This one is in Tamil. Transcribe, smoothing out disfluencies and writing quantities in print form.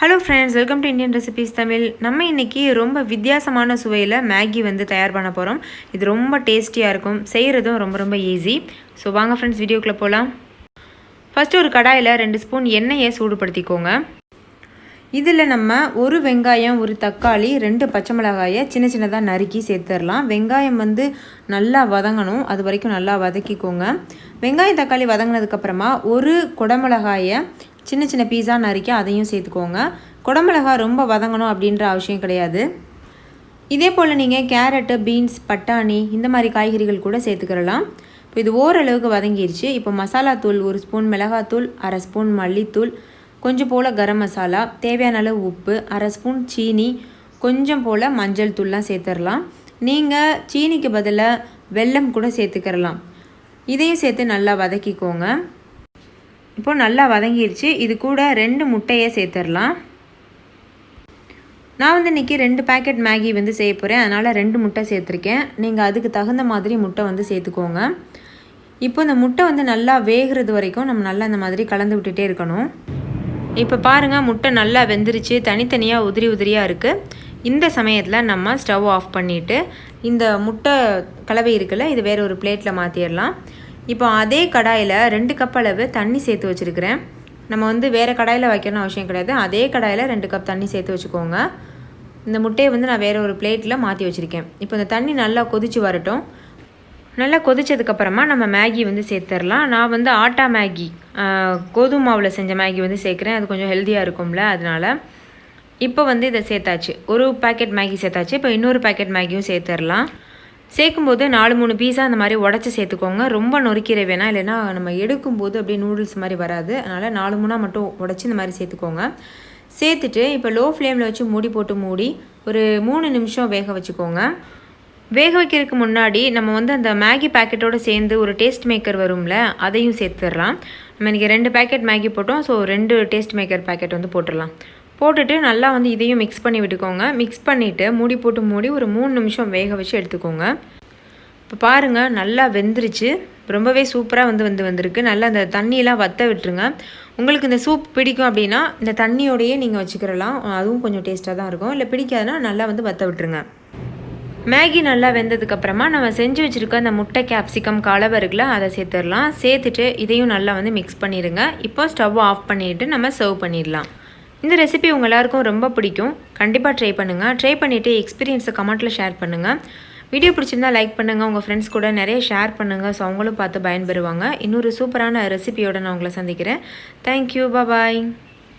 Hello friends, welcome to Indian recipes Tamil. நம்ம இன்றைக்கி ரொம்ப வித்தியாசமான சுவையில் மேகி வந்து தயார் பண்ண போகிறோம். இது ரொம்ப டேஸ்டியாக இருக்கும், செய்கிறதும் ரொம்ப ரொம்ப ஈஸி. ஸோ வாங்க ஃப்ரெண்ட்ஸ், வீடியோக்குள்ளே போகலாம். ஃபஸ்ட்டு ஒரு கடாயில் 2 ஸ்பூன் எண்ணெயை சூடுபடுத்திக்கோங்க. இதில் நம்ம ஒரு வெங்காயம், ஒரு தக்காளி, 2 பச்சை மிளகாயை சின்ன சின்னதாக நறுக்கி சேர்த்துடலாம். வெங்காயம் வந்து நல்லா வதங்கணும், அது வரைக்கும் நல்லா வதக்கிக்கோங்க. வெங்காயம் தக்காளி வதங்கினதுக்கப்புறமா ஒரு குடமிளகாயை சின்ன சின்ன பீஸா நறுக்கி அதையும் சேர்த்துக்கோங்க. குடமிளகா ரொம்ப வதங்கணும் அப்படின்ற அவசியம் கிடையாது. இதே போல் நீங்கள் கேரட்டு, பீன்ஸ், பட்டாணி இந்த மாதிரி காய்கறிகள் கூட சேர்த்துக்கிறலாம். இப்போ இது ஓரளவுக்கு வதங்கிடுச்சு. இப்போ மசாலா தூள் 1 ஸ்பூன், மிளகாத்தூள் 1/2 ஸ்பூன், மல்லித்தூள் கொஞ்சம் போல், கரம் மசாலா, தேவையான அளவு உப்பு, 1/2 ஸ்பூன் சீனி, கொஞ்சம் போல் மஞ்சள் தூள்லாம் சேர்த்துடலாம். நீங்கள் சீனிக்கு பதிலாக வெல்லம் கூட சேர்த்துக்கிறலாம். இதையும் சேர்த்து நல்லா வதக்கிக்கோங்க. இப்போது நல்லா வதங்கிடுச்சு. இது கூட 2 முட்டையை சேர்த்துடலாம். நான் வந்து இன்றைக்கி 2 பேக்கெட் மேகி வந்து செய்ய போகிறேன், அதனால் 2 முட்டை சேர்த்துருக்கேன். நீங்கள் அதுக்கு தகுந்த மாதிரி முட்டை வந்து சேர்த்துக்கோங்க. இப்போ இந்த முட்டை வந்து நல்லா வேகிறது வரைக்கும் நம்ம நல்லா இந்த மாதிரி கலந்து விட்டுட்டே இருக்கணும். இப்போ பாருங்கள், முட்டை நல்லா வெந்துருச்சு, தனித்தனியாக உதிரி உதிரியாக இருக்குது. இந்த சமயத்தில் நம்ம ஸ்டவ் ஆஃப் பண்ணிவிட்டு இந்த முட்டை கலவை இருக்குல்ல, இது வேறு ஒரு பிளேட்டில் மாற்றிடலாம். இப்போ அதே கடாயில் 2 கப் அளவு தண்ணி சேர்த்து வச்சுருக்கிறேன். நம்ம வந்து வேறு கடாயில் வைக்கணும்னு அவசியம் கிடையாது. அதே கடாயில் 2 கப் தண்ணி சேர்த்து வச்சுக்கோங்க. இந்த முட்டையை வந்து நான் வேறு ஒரு பிளேட்டில் மாற்றி வச்சுருக்கேன். இப்போ இந்த தண்ணி நல்லா கொதித்து வரட்டும். நல்லா கொதித்ததுக்கப்புறமா நம்ம மேகி வந்து சேர்த்துடலாம். நான் வந்து ஆட்டா மேகி, கோதுமை மாவில் செஞ்ச மேகி வந்து சேர்க்குறேன். அது கொஞ்சம் ஹெல்த்தியாக இருக்கும்ல, அதனால். இப்போ வந்து இதை சேர்த்தாச்சு, ஒரு பேக்கெட் மேகி சேர்த்தாச்சு. இப்போ இன்னொரு பேக்கெட் மேகியும் சேர்த்துடலாம். சேர்க்கும்போது 4-3 பீஸாக அந்த மாதிரி உடச்சி சேர்த்துக்கோங்க. ரொம்ப நொறுக்கிற வேணாம், இல்லைன்னா நம்ம எடுக்கும்போது அப்படியே நூடுல்ஸ் மாதிரி வராது. அதனால் 4-3 மட்டும் உடச்சி இந்த மாதிரி சேர்த்துக்கோங்க. சேர்த்துட்டு இப்போ லோ ஃப்ளேமில் வச்சு மூடி ஒரு 3 நிமிஷம் வேக வச்சுக்கோங்க. வேக வைக்கிறதுக்கு முன்னாடி நம்ம வந்து அந்த மேகி பேக்கெட்டோடு சேர்ந்து ஒரு டேஸ்ட் மேக்கர் வரும்ல, அதையும் சேர்த்துடலாம். நம்ம இன்றைக்கி 2 பேக்கெட் மேகி போட்டோம், ஸோ 2 டேஸ்ட் மேக்கர் பேக்கெட் வந்து போட்டுடலாம். போட்டுட்டு நல்லா வந்து இதையும் மிக்ஸ் பண்ணி விட்டுக்கோங்க. மிக்ஸ் பண்ணிவிட்டு மூடி ஒரு 3 நிமிஷம் வேக வச்சு எடுத்துக்கோங்க. இப்போ பாருங்கள், நல்லா வெந்துருச்சு, ரொம்பவே சூப்பராக வந்திருக்கு. நல்லா அந்த தண்ணியெலாம் வற்ற விட்டுருங்க. உங்களுக்கு இந்த சூப் பிடிக்கும் அப்படின்னா இந்த தண்ணியோடையே நீங்கள் வச்சுக்கிறலாம், அதுவும் கொஞ்சம் டேஸ்ட்டாக தான் இருக்கும். இல்லை பிடிக்காதுன்னா நல்லா வந்து வற்ற விட்டுருங்க. மேகி நல்லா வெந்ததுக்கப்புறமா நம்ம செஞ்சு வச்சுருக்க அந்த முட்டை, கேப்சிகம், கலவை இருக்குல்ல, அதை சேர்த்துடலாம். சேர்த்துட்டு இதையும் நல்லா வந்து மிக்ஸ் பண்ணிடுங்க. இப்போ ஸ்டவ் ஆஃப் பண்ணிவிட்டு நம்ம சர்வ் பண்ணிடலாம். இந்த ரெசிபி உங்கள் எல்லாருக்கும் ரொம்ப பிடிக்கும். கண்டிப்பாக ட்ரை பண்ணுங்கள். ட்ரை பண்ணிவிட்டு எக்ஸ்பீரியன்ஸை கமெண்ட்டில் ஷேர் பண்ணுங்கள். வீடியோ பிடிச்சிருந்தால் லைக் பண்ணுங்கள். உங்கள் ஃப்ரெண்ட்ஸ் கூட நிறைய ஷேர் பண்ணுங்கள், ஸோ அவங்களும் பார்த்து பயன்பெறுவாங்க. இன்னொரு சூப்பரான ரெசிபியோடு நான் உங்களை சந்திக்கிறேன். தேங்க்யூ, பாய்.